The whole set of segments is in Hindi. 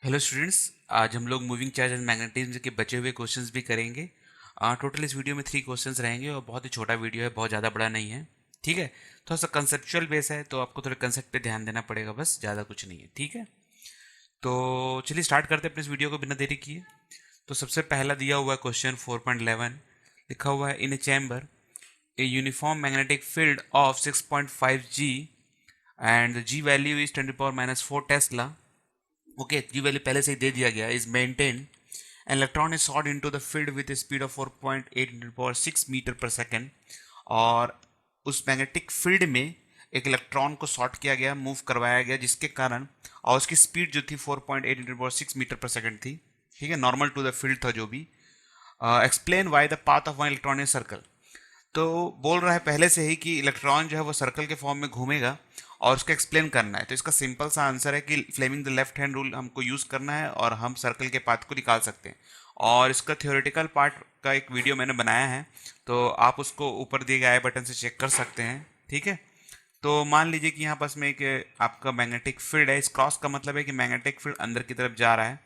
Hello students. आज हम लोग मूविंग चार्ज एंड मैग्नेटिज्म के बचे हुए क्वेश्चंस भी करेंगे। टोटल इस वीडियो में 3 क्वेश्चंस रहेंगे और बहुत ही छोटा वीडियो है, बहुत ज़्यादा बड़ा नहीं है। ठीक है, थोड़ा सा कंसेप्चुअल बेस है तो आपको थोड़े कंसेप्ट पे ध्यान देना पड़ेगा, बस ज़्यादा कुछ नहीं है। ठीक है, तो चलिए स्टार्ट करते हैं अपने इस वीडियो को बिना देरी किए। तो सबसे पहला दिया हुआ है क्वेश्चन 4.11, लिखा हुआ है in a chamber a uniform magnetic field of 6.5 G and the G value is 10⁻⁴ tesla. Okay, G value पहले से ही दे दिया गया है, is maintain an electron is shot into the field with speed of 4.8 metre पर सेकेंड। और उस मैग्नेटिक फील्ड में एक इलेक्ट्रॉन को शॉट किया गया, मूव करवाया गया, जिसके कारण और उसकी स्पीड जो थी 4.8 मीटर पर सेकेंड थी। ठीक है, नॉर्मल टू द फील्ड था जो भी। Explain why the path of one electron in circle. तो बोल रहा है पहले से ही कि इलेक्ट्रॉन जो है वो सर्कल के फॉर्म में घूमेगा और उसका एक्सप्लेन करना है। तो इसका सिंपल सा आंसर है कि Fleming the left hand rule हमको यूज़ करना है और हम सर्कल के पाथ को निकाल सकते हैं। और इसका थ्योरेटिकल पार्ट का एक वीडियो मैंने बनाया है, तो आप उसको ऊपर दिए गए आई बटन से चेक कर सकते हैं। ठीक है, तो मान लीजिए कि यहाँ पास में एक आपका मैग्नेटिक फील्ड है। इस क्रॉस का मतलब है कि मैग्नेटिक फील्ड अंदर की तरफ जा रहा है,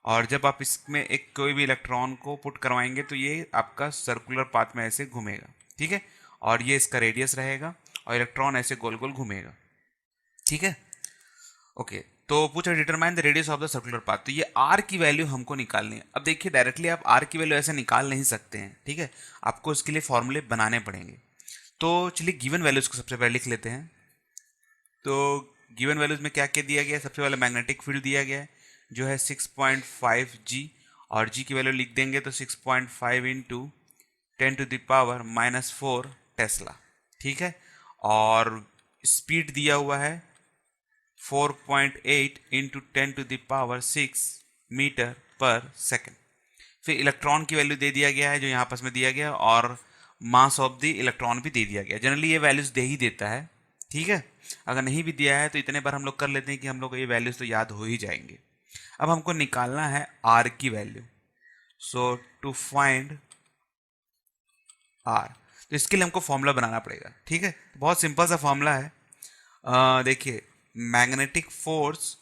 और जब आप इसमें एक कोई भी इलेक्ट्रॉन को पुट करवाएंगे तो ये आपका सर्कुलर पाथ में ऐसे घूमेगा। ठीक है, और ये इसका रेडियस रहेगा और इलेक्ट्रॉन ऐसे गोल गोल घूमेगा। ठीक है, ओके। तो पूछा determine the radius of the circular path. तो ये आर की वैल्यू हमको निकालनी है। अब देखिए डायरेक्टली आप आर की वैल्यू ऐसे निकाल नहीं सकते हैं। ठीक है, आपको इसके लिए फॉर्मूले बनाने पड़ेंगे। तो चलिए गिवन वैल्यूज को सबसे पहले लिख लेते हैं। तो गिवन वैल्यूज में क्या क्या दिया गया है? सबसे पहले मैग्नेटिक फील्ड दिया गया है जो है 6.5 G, और G की वैल्यू लिख देंगे तो 6.5 इंटू 10⁻⁴ टेस्ला। ठीक है, और स्पीड दिया हुआ है 4.8 इंटू 10⁻⁶ मीटर पर सेकेंड। फिर इलेक्ट्रॉन की वैल्यू दे दिया गया है जो यहाँ पास में दिया गया, और मास ऑफ द इलेक्ट्रॉन भी दे दिया गया। जनरली ये वैल्यूज दे ही देता है। ठीक है, अगर नहीं भी दिया है तो इतने बार हम लोग कर लेते हैं कि हम लोग ये वैल्यूज तो याद हो ही जाएंगे। अब हमको निकालना है आर की value. So to find R, तो इसके लिए हमको फॉर्मूला बनाना पड़ेगा। ठीक है, बहुत सिंपल सा फॉर्मूला है। देखिए मैग्नेटिक फोर्स,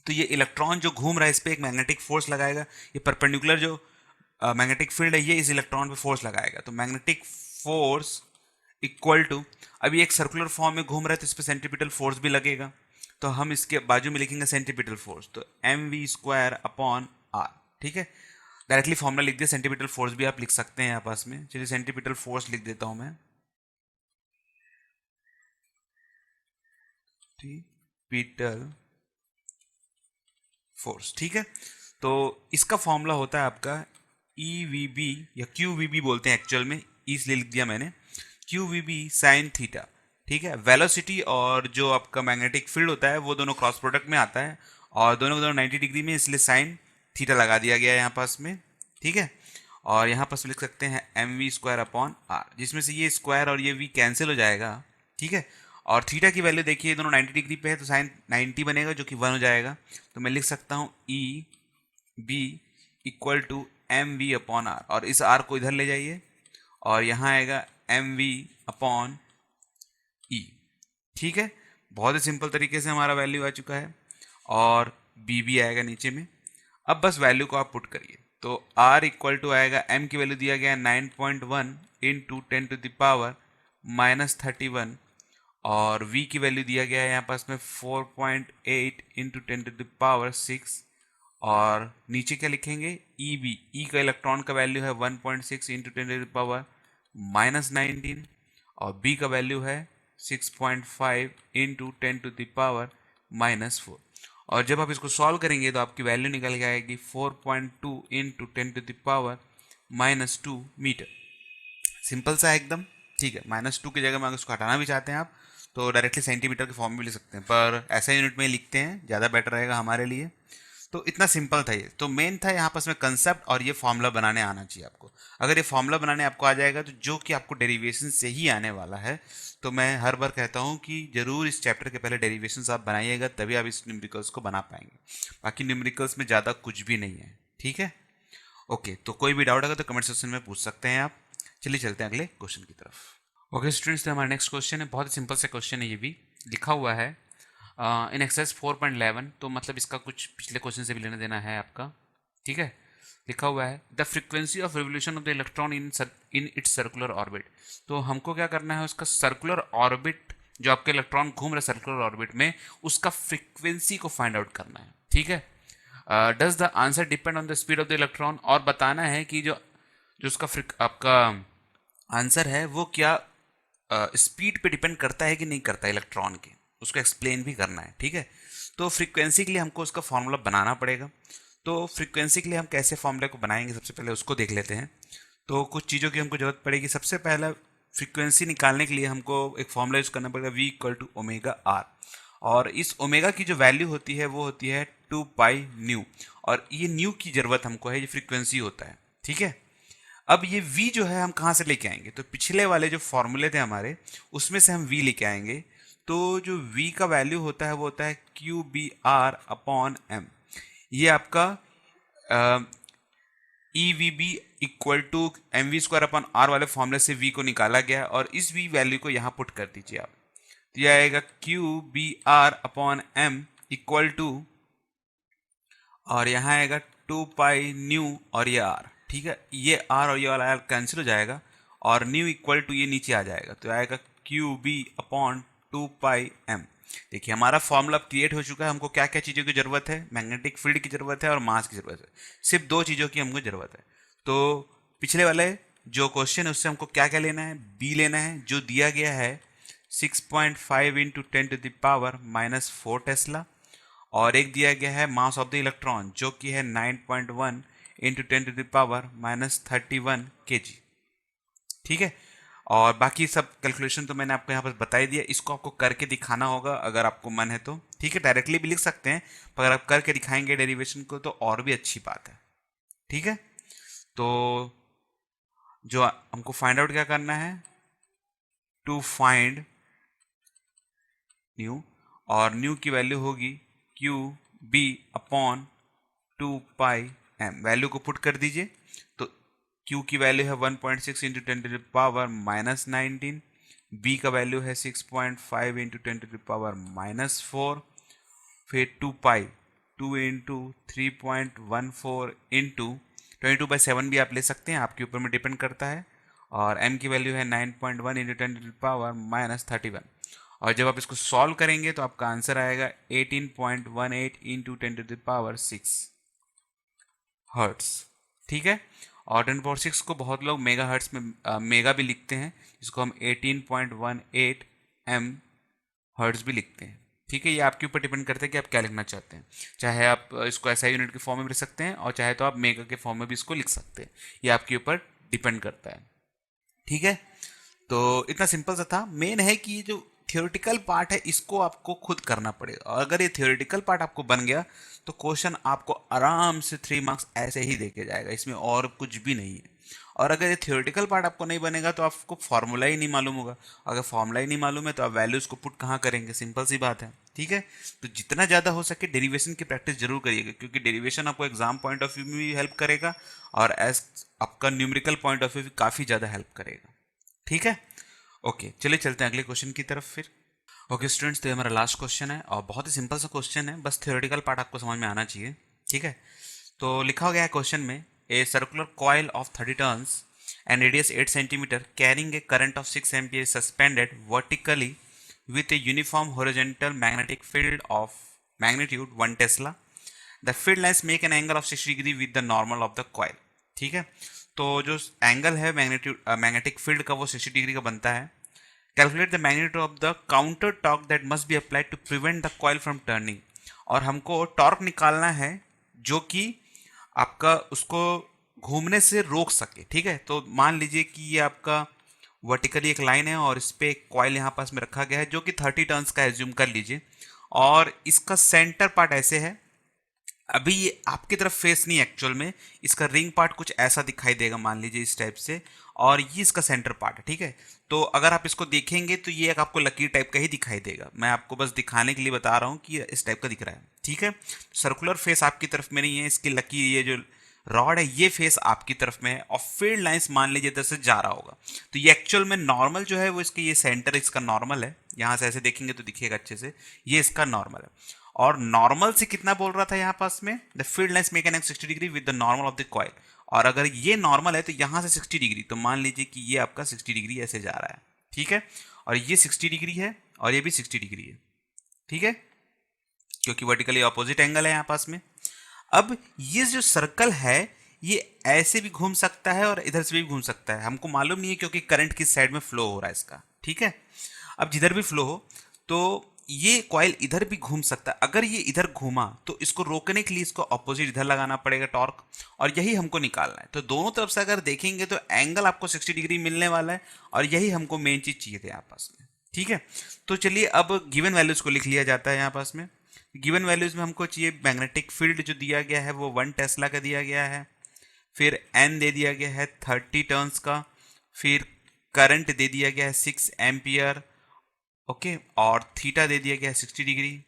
तो ये इलेक्ट्रॉन जो घूम रहा है इस पर एक मैग्नेटिक फोर्स लगाएगा। ये परपेंडिकुलर जो मैग्नेटिक फील्ड है ये इस इलेक्ट्रॉन पे फोर्स लगाएगा। तो मैग्नेटिक फोर्स इक्वल टू, अभी एक सर्कुलर फॉर्म में घूम रहा है तो इस पर सेंट्रीपिटल फोर्स भी लगेगा, तो हम इसके बाजू में लिखेंगे सेंट्रीपिटल फोर्स, तो mv² अपॉन r। ठीक है, डायरेक्टली फॉर्मूला लिख दिया। सेंट्रीपिटल फोर्स भी आप लिख सकते हैं आपस में। चलिए सेंट्रीपिटल फोर्स लिख देता हूं मैं, सेंट्रीपिटल फोर्स। ठीक है, तो इसका फॉर्मूला होता है आपका EVB, या QVB बोलते हैं एक्चुअल में, इसलिए लिख दिया मैंने QVB साइन थीटा। ठीक है, वेलोसिटी और जो आपका मैग्नेटिक फील्ड होता है वो दोनों क्रॉस प्रोडक्ट में आता है, और दोनों दोनों 90 डिग्री में, इसलिए साइन थीटा लगा दिया गया है यहाँ पास में। ठीक है, और यहाँ पास लिख सकते हैं mv²/r, जिसमें से ये स्क्वायर और ये v कैंसिल हो जाएगा। ठीक है, और थीटा की वैल्यू देखिए दोनों 90 डिग्री पे है तो साइन 90 बनेगा जो कि 1 हो जाएगा। तो मैं लिख सकता हूँ EB=mv/r, और इस r को इधर ले जाइए और यहाँ आएगा mv/e। ठीक है, बहुत ही सिंपल तरीके से हमारा वैल्यू आ चुका है, और b भी आएगा नीचे में। अब बस वैल्यू को आप पुट करिए, तो r इक्वल टू आएगा, m की वैल्यू दिया गया है 9.1 इंटू 10⁻⁻31, और v की वैल्यू दिया गया है यहाँ पास में 4.8 इंटू 10⁻⁶, और नीचे क्या लिखेंगे EB, E का इलेक्ट्रॉन का वैल्यू है 1.6 इंटू 10⁻⁻19, और B का वैल्यू है 6.5 इंटू 10⁻⁻4। और जब आप इसको सॉल्व करेंगे तो आपकी वैल्यू निकल के आएगी 4.2 इंटू 10⁻⁻2 मीटर। सिंपल सा है एकदम। ठीक है, -2 की जगह में अगर उसको हटाना भी चाहते हैं आप तो डायरेक्टली सेंटीमीटर के फॉर्म में भी लिख सकते हैं, पर ऐसा यूनिट में लिखते हैं, ज़्यादा बेटर रहेगा हमारे लिए। तो इतना सिंपल था ये। तो मेन था यहाँ पास में कंसेप्ट, और ये फॉर्मूला बनाने आना चाहिए आपको। अगर ये फॉर्मूला बनाने आपको आ जाएगा तो जो कि आपको डेरिवेशन से ही आने वाला है, तो मैं हर बार कहता हूँ कि जरूर इस चैप्टर के पहले डेरिवेशंस आप बनाइएगा, तभी आप इस न्यूमेरिकल्स को बना पाएंगे। बाकी न्यूमेरिकल्स में ज़्यादा कुछ भी नहीं है। ठीक है, ओके। तो कोई भी डाउट अगर तो कमेंट सेक्शन में पूछ सकते हैं आप। चलिए चलते हैं अगले क्वेश्चन की तरफ। ओके स्टूडेंट्स, तो हमारा नेक्स्ट क्वेश्चन है, बहुत ही सिंपल सा क्वेश्चन है। ये भी लिखा हुआ है इन एक्सरसाइज 4.11, तो मतलब इसका कुछ पिछले क्वेश्चन से भी लेना देना है आपका, ठीक है। लिखा हुआ है the frequency of revolution of the electron in its circular orbit. तो हमको क्या करना है, उसका सर्कुलर ऑर्बिट, जो आपके इलेक्ट्रॉन घूम रहे सर्कुलर ऑर्बिट में, उसका फ्रीक्वेंसी को फाइंड आउट करना है, ठीक है। Does the answer depend on the speed of the electron, और बताना है कि जो जो उसका आपका आंसर है वो क्या स्पीड पे डिपेंड करता है कि नहीं करता इलेक्ट्रॉन के, उसको एक्सप्लेन भी करना है, ठीक है। तो फ्रीक्वेंसी के लिए हमको उसका फॉर्मूला बनाना पड़ेगा। तो फ्रीक्वेंसी के लिए हम कैसे फॉर्मूले को बनाएंगे, सबसे पहले उसको देख लेते हैं। तो कुछ चीज़ों की हमको जरूरत पड़ेगी। सबसे पहला, फ्रीक्वेंसी निकालने के लिए हमको एक फॉर्मूला यूज करना पड़ेगा, v equal to omega R. और इस ओमेगा की जो वैल्यू होती है वो होती है 2 पाई न्यू, और ये न्यू की ज़रूरत हमको है, ये फ्रीक्वेंसी होता है, ठीक है। अब ये v जो है हम कहाँ से लेके आएंगे, तो पिछले वाले जो फॉर्मूले थे हमारे उसमें से हम v लेके आएंगे। तो जो v का वैल्यू होता है वो होता है Q B R upon M. ये आपका E V B equal to M V square upon R वाले फॉर्मूले से v को निकाला गया, और इस v वैल्यू को यहाँ पुट कर दीजिए आप। तो यह आएगा Q B R upon M equal to, और यहाँ आएगा 2 पाई न्यू और ये आर, ठीक है। ये आर और ये वाला आर कैंसिल हो जाएगा, और न्यू इक्वल टू ये नीचे आ जाएगा, तो आएगा क्यू बी अपॉन 2 पाई एम। देखिए हमारा फॉर्मूला क्रिएट हो चुका है। हमको क्या क्या चीज़ों की ज़रूरत है, मैग्नेटिक फील्ड की ज़रूरत है और मास की ज़रूरत है, सिर्फ दो चीज़ों की हमको ज़रूरत है। तो पिछले वाले जो क्वेश्चन है उससे हमको क्या क्या लेना है, बी लेना है, जो दिया गया है 6.5 इंटू 10⁻⁻4 टेस्ला, और एक दिया गया है मास ऑफ द इलेक्ट्रॉन जो कि है 9.1 इंटू 10⁻31 kg, ठीक है। और बाकी सब कैलकुलेशन तो मैंने आपको यहाँ पर बता ही दिया। इसको आपको करके दिखाना होगा अगर आपको मन है तो, ठीक है। डायरेक्टली भी लिख सकते हैं, पर अगर आप करके दिखाएंगे डेरिवेशन को तो और भी अच्छी बात है, ठीक है। तो जो हमको फाइंड आउट क्या करना है, टू फाइंड न्यू, और न्यू की वैल्यू होगी क्यू बी अपॉन 2 पाई एम। वैल्यू को पुट कर दीजिए, तो Q की वैल्यू है 1.6 इंटू 10⁻⁻19, B का वैल्यू है 6.5 इंटू 10⁻⁻4, फिर 2 पाई 2 इंटू 3.14 इंटू 22/7 भी आप ले सकते हैं, आपके ऊपर में डिपेंड करता है। और M की वैल्यू है 9.1 इंटू 10⁻31, और जब आप इसको सॉल्व करेंगे तो आपका आंसर आएगा 18.18 इंटू 10⁻6 हर्ट्स, ठीक है। और 10⁻6 को बहुत लोग मेगा हर्ट्स में मेगा भी लिखते हैं, इसको हम 18.18 एम हर्ट्स भी लिखते हैं, ठीक है। ये आपके ऊपर डिपेंड करता है कि आप क्या लिखना चाहते हैं। चाहे आप इसको SI यूनिट के फॉर्म में लिख सकते हैं, और चाहे तो आप मेगा के फॉर्म में भी इसको लिख सकते हैं, ये आपके ऊपर डिपेंड करता है, ठीक है। तो इतना सिंपल सा था। मेन है कि ये जो थियोरेटिकल पार्ट है इसको आपको खुद करना पड़ेगा, और अगर ये थियोरेटिकल पार्ट आपको बन गया तो क्वेश्चन आपको आराम से 3 मार्क्स ऐसे ही देके जाएगा, इसमें और कुछ भी नहीं है। और अगर ये थियोरेटिकल पार्ट आपको नहीं बनेगा तो आपको फॉर्मूला ही नहीं मालूम होगा, अगर फॉर्मूला ही नहीं मालूम है तो आप वैल्यूज़ को पुट कहाँ करेंगे, सिंपल सी बात है, ठीक है। तो जितना ज़्यादा हो सके डेरिवेशन की प्रैक्टिस जरूर करिएगा, क्योंकि डेरिवेशन आपको एग्जाम पॉइंट ऑफ व्यू में भी हेल्प करेगा, और एज आपका न्यूमेरिकल पॉइंट ऑफ व्यू भी काफ़ी ज़्यादा हेल्प करेगा, ठीक है। ओके, चलिए चलते हैं अगले क्वेश्चन की तरफ फिर। ओके स्टूडेंट्स, तो ये हमारा लास्ट क्वेश्चन है, और बहुत ही सिंपल सा क्वेश्चन है, बस थ्योरेटिकल पार्ट आपको समझ में आना चाहिए, ठीक है। तो लिखा गया है क्वेश्चन में, a circular coil of 30 turns and radius 8 centimetre carrying a current of 6 ampere suspended vertically with a uniform horizontal magnetic field of magnitude 1 Tesla. The field lines make an angle of 60 degree with the normal of the coil, ठीक है। तो जो एंगल है मैग्नेटिक फील्ड का वो 60 डिग्री का बनता है। Calculate the magnitude of the counter torque that must be applied to prevent the coil from turning. और हमको टॉर्क निकालना है जो कि आपका उसको घूमने से रोक सके, ठीक है। तो मान लीजिए कि ये आपका वर्टिकली एक लाइन है, और इस पे एक कॉइल यहाँ पास में रखा गया है जो कि 30 टर्न्स का एज्यूम कर लीजिए, और इसका सेंटर पार्ट ऐसे है। अभी ये आपकी तरफ फेस नहीं, एक्चुअल में इसका रिंग पार्ट कुछ ऐसा दिखाई देगा, मान लीजिए इस टाइप से, और ये इसका सेंटर पार्ट है, ठीक है। तो अगर आप इसको देखेंगे तो ये एक आपको लकीर टाइप का ही दिखाई देगा, मैं आपको बस दिखाने के लिए बता रहा हूँ कि इस टाइप का दिख रहा है, ठीक है। सर्कुलर फेस आपकी तरफ में नहीं है, इसकी लकीर ये जो रॉड है ये फेस आपकी तरफ में है और फील्ड लाइंस मान लीजिए इधर से जा रहा होगा, तो ये एक्चुअल में नॉर्मल जो है वो इसके ये सेंटर इसका नॉर्मल है, यहां से ऐसे देखेंगे तो दिखेगा अच्छे से, ये इसका नॉर्मल है। और नॉर्मल से कितना बोल रहा था यहाँ पास में, the field lines make an angle 60 degree with the normal of the coil, और अगर ये नॉर्मल है तो यहां से 60 डिग्री, तो मान लीजिए कि ये आपका 60 डिग्री ऐसे जा रहा है, ठीक है, और ये 60 डिग्री है और ये भी 60 डिग्री है, ठीक है, क्योंकि वर्टिकली ऑपोजिट एंगल है यहाँ पास में। अब ये जो सर्कल है ये ऐसे भी घूम सकता है और इधर से भी घूम सकता है, हमको मालूम नहीं है क्योंकि करंट किस साइड में फ्लो हो रहा है इसका, ठीक है। अब जिधर भी फ्लो हो तो ये कॉइल इधर भी घूम सकता है, अगर ये इधर घूमा तो इसको रोकने के लिए इसको ऑपोजिट इधर लगाना पड़ेगा टॉर्क, और यही हमको निकालना है। तो दोनों तरफ से अगर देखेंगे तो एंगल आपको 60 डिग्री मिलने वाला है, और यही हमको मेन चीज चाहिए थी यहाँ पास में, ठीक है। तो चलिए अब गिवन वैल्यूज को लिख लिया जाता है यहाँ पास में। गिवन वैल्यूज में हमको चाहिए मैग्नेटिक फील्ड जो दिया गया है वो 1 टेस्ला का दिया गया है, फिर एन दे दिया गया है 30 टर्न्स का, फिर करंट दे दिया गया है 6 एम्पियर, ओके, और थीटा दे दिया गया है 60 डिग्री,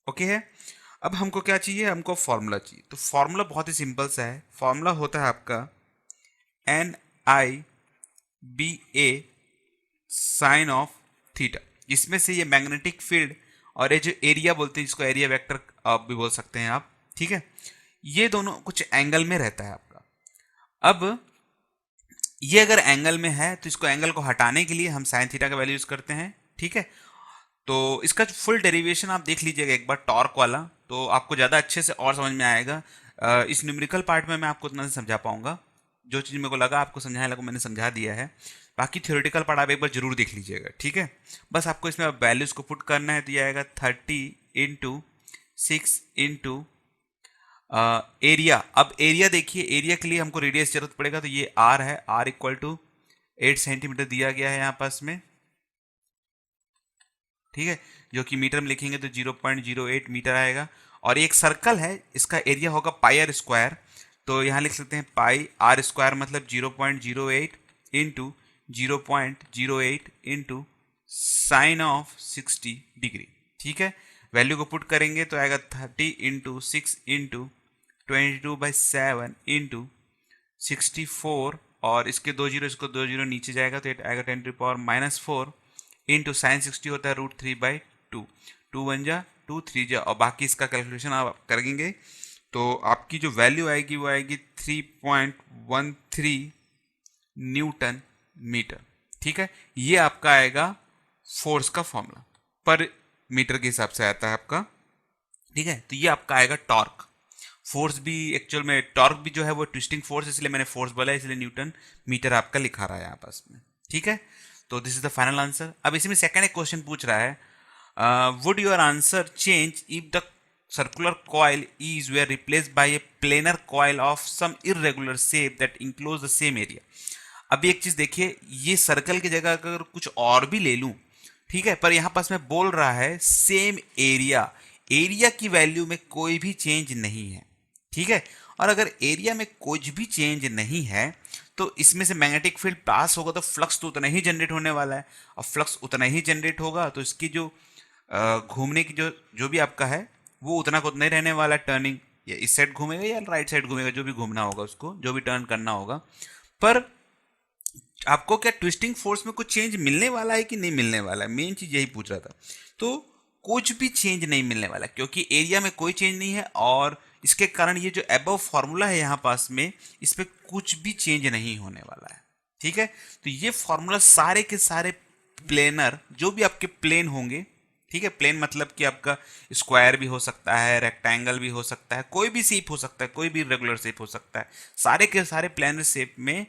ओके है। अब हमको क्या चाहिए, हमको फॉर्मूला चाहिए। तो फॉर्मूला बहुत ही सिंपल सा है, फॉर्मूला होता है आपका N I B A sine of theta, इसमें से ये मैग्नेटिक फील्ड और ये जो एरिया बोलते हैं जिसको एरिया वेक्टर आप भी बोल सकते हैं आप, ठीक है, ये दोनों कुछ एंगल में रहता है आपका। अब ये अगर एंगल में है तो इसको एंगल को हटाने के लिए हम साइन थीटा का वैल्यू यूज करते हैं, ठीक है। तो इसका फुल डेरिवेशन आप देख लीजिएगा एक बार टॉर्क वाला, तो आपको ज़्यादा अच्छे से और समझ में आएगा। इस न्यूमेरिकल पार्ट में मैं आपको उतना समझा पाऊंगा, जो चीज़ मेरे को लगा आपको समझाने लगा मैंने समझा दिया है, बाकी थ्योरेटिकल पार्ट आप एक बार जरूर देख लीजिएगा, ठीक है। बस आपको इसमें वैल्यूज को पुट करना है, तो ये आएगा 30 इंटू 6 इंटू एरिया। अब एरिया देखिए, एरिया के लिए हमको रेडियस जरूरत पड़ेगा, तो ये आर है, आर इक्वल टू 8 सेंटीमीटर दिया गया है यहाँ पास में, ठीक है, जो कि मीटर में लिखेंगे तो 0.08 मीटर आएगा। और एक सर्कल है, इसका एरिया होगा पाई आर स्क्वायर, तो यहाँ लिख सकते हैं पाई आर स्क्वायर मतलब 0.08 into 0.08 into sine of 60 degree, ठीक है। वैल्यू को पुट करेंगे तो आएगा 30 इंटू 6 इंटू 22/7 इंटू 64, और इसके 2 जीरो, इसको 2 जीरो नीचे जाएगा तो आएगा 10⁻⁻4 इंटू साइन 60 होता है √3/2, 2 1 जा 2 3 जा, और बाकी इसका कैलकुलेशन आप करेंगे तो आपकी जो वैल्यू आएगी वो आएगी 3.13 न्यूटन मीटर, ठीक है। ये आपका आएगा फोर्स का फॉर्मूला, पर मीटर के हिसाब से आता है आपका, ठीक है। तो ये आपका आएगा टॉर्क। फोर्स भी एक्चुअल में टॉर्क भी जो है वो ट्विस्टिंग फोर्स, इसलिए मैंने फोर्स बोला, इसलिए न्यूटन मीटर आपका लिखा रहा है यहाँ पास में, ठीक है। तो this is the final answer. अब इसमें सेकंड एक क्वेश्चन पूछ रहा है, would your answer change if the circular coil is were replaced by a planar coil of some irregular shape that enclose the same area। अब एक चीज देखिए, ये सर्कल की जगह अगर कुछ और भी ले लूं, ठीक है, पर यहां पास में बोल रहा है सेम एरिया, एरिया की वैल्यू में कोई भी चेंज नहीं है, ठीक है। और अगर एरिया में कुछ भी चेंज नहीं है तो इसमें से मैग्नेटिक फील्ड पास होगा तो फ्लक्स तो उतना ही जनरेट होने वाला है, और फ्लक्स उतना ही जनरेट होगा तो इसकी जो घूमने की जो भी आपका है वो उतना को उतना ही रहने वाला है, टर्निंग या इस साइड घूमेगा या राइट साइड घूमेगा, जो भी घूमना होगा उसको, जो भी टर्न करना होगा। पर आपको क्या ट्विस्टिंग फोर्स में कुछ चेंज मिलने वाला है कि नहीं मिलने वाला है, मेन चीज यही पूछ रहा था। तो कुछ भी चेंज नहीं मिलने वाला क्योंकि एरिया में कोई चेंज नहीं है, और इसके कारण ये जो अबव फॉर्मूला है यहाँ पास में, इस पर कुछ भी चेंज नहीं होने वाला है, ठीक है। तो ये फॉर्मूला सारे के सारे प्लेनर, जो भी आपके प्लेन होंगे, ठीक है, प्लेन मतलब कि आपका स्क्वायर भी हो सकता है, रेक्टेंगल भी हो सकता है, कोई भी शेप हो सकता है, कोई भी रेगुलर शेप हो सकता है, सारे के सारे प्लेनर शेप में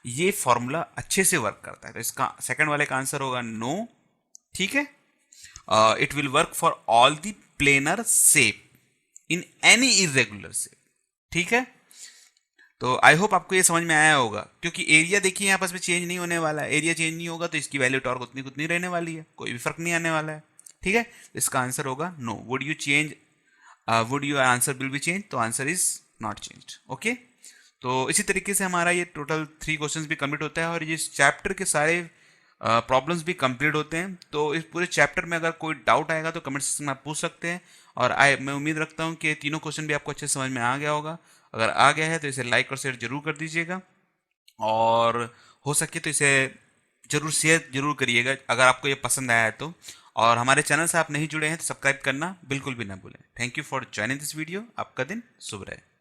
ये फॉर्मूला अच्छे से वर्क करता है। तो इसका सेकंड वाले का आंसर होगा नो, ठीक है। It will work for all the planar shape in any irregular shape, ठीक है। तो आई होप आपको ये समझ में आया होगा, क्योंकि एरिया देखिए यहाँ पास में चेंज नहीं होने वाला है, एरिया चेंज नहीं होगा तो इसकी वैल्यू टॉर्क उतनी उतनी रहने वाली है, कोई भी फर्क नहीं आने वाला है, ठीक है। इसका आंसर होगा no. Would you change, would your answer will be change, तो answer is not changed, okay. तो इसी तरीके से हमारा ये टोटल 3 क्वेश्चंस भी कंप्लीट होता है, और ये चैप्टर के सारे प्रॉब्लम्स भी कंप्लीट होते हैं। तो इस पूरे चैप्टर में अगर कोई डाउट आएगा तो कमेंट सेक्शन में आप पूछ सकते हैं, और मैं उम्मीद रखता हूँ कि तीनों क्वेश्चन भी आपको अच्छे समझ में आ गया होगा। अगर आ गया है तो इसे लाइक और शेयर जरूर कर दीजिएगा, और हो सके तो इसे जरूर शेयर जरूर करिएगा अगर आपको ये पसंद आया है तो। और हमारे चैनल से आप नहीं जुड़े हैं तो सब्सक्राइब करना बिल्कुल भी ना भूलें। Thank you for joining this video. आपका दिन शुभ रहे।